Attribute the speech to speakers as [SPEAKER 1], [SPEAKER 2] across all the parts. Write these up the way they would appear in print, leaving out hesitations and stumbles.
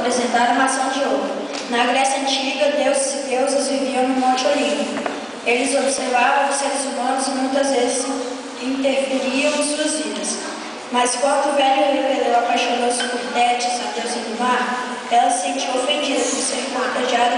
[SPEAKER 1] apresentar a maçã de ouro. Na Grécia Antiga, deuses e deusas viviam no Monte Olimpo. Eles observavam os seres humanos e muitas vezes interferiam em suas vidas. Mas quando o velho rei Peleu apaixonou-se por Tétis, a deusa do mar, ela se sentiu ofendida por ser cortejada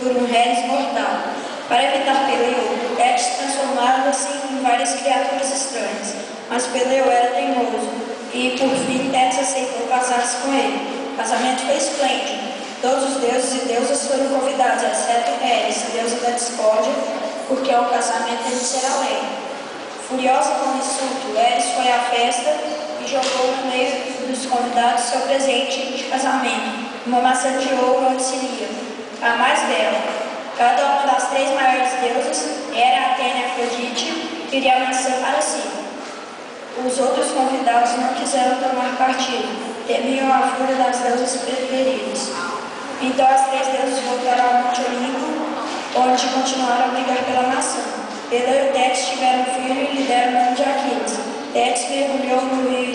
[SPEAKER 1] por um Reles mortal. Para evitar Peleu, Tétis transformava-se em várias criaturas estranhas, mas Peleu era teimoso e, por fim, Tétis aceitou casar-se com ele. O casamento foi esplêndido. Todos os deuses e deusas foram convidados, exceto Eris, deusa da discórdia, porque ao casamento ele será lei. Furiosa com o insulto, Eris foi à festa e jogou no meio dos convidados seu presente de casamento, uma maçã de ouro onde se lia, a mais bela. Cada uma das três maiores deusas, Hera, Atena e Afrodite, queria a maçã para si. Os outros convidados não quiseram tomar partido, temiam a fúria das deusas preferidas. Então as três deusas voltaram ao Monte Olimpo, onde continuaram a brigar pela maçã. Peleu e Tétis tiveram um filho e lhe deram o nome de Aquiles. Tétis mergulhou no rio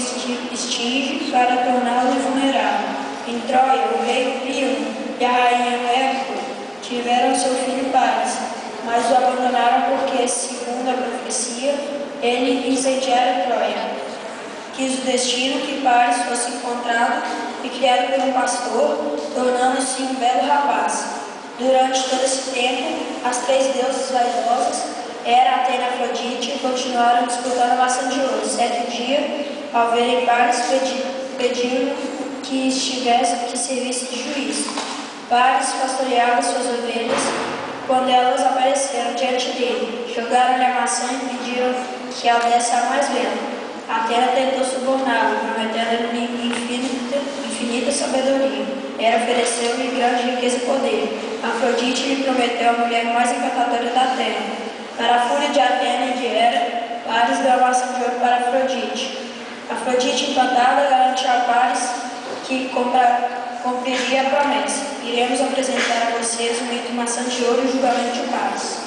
[SPEAKER 1] Estige para torná-lo invulnerável. Em Troia, o rei Príamo e a rainha Épico tiveram seu filho Paris, mas o abandonaram porque, segundo a profecia, ele incendiara Troia. Quis o destino que Paris fosse encontrado e criado por um pastor, tornando-se um belo rapaz. Durante todo esse tempo, as três deusas vaidosas, Hera, Atena e Afrodite, continuaram disputando a maçã de ouro. Certo dia, ao verem Paris, pediram que servisse de juiz. Paris pastoreava suas ovelhas quando elas apareceram diante dele. Jogaram-lhe a maçã e pediram que ela desse a mais bela. Atena tentou suborná-lo, prometendo-lhe infinita sabedoria. Hera ofereceu-lhe grande riqueza e poder. Afrodite lhe prometeu a mulher mais encantadora da terra. Para a fúria de Atena e de Hera, Paris deu a maçã de ouro para Afrodite. Afrodite, encantada, garantiu a Paris que cumpriria a promessa. Iremos apresentar a vocês o mito maçã de ouro e o julgamento de Paris.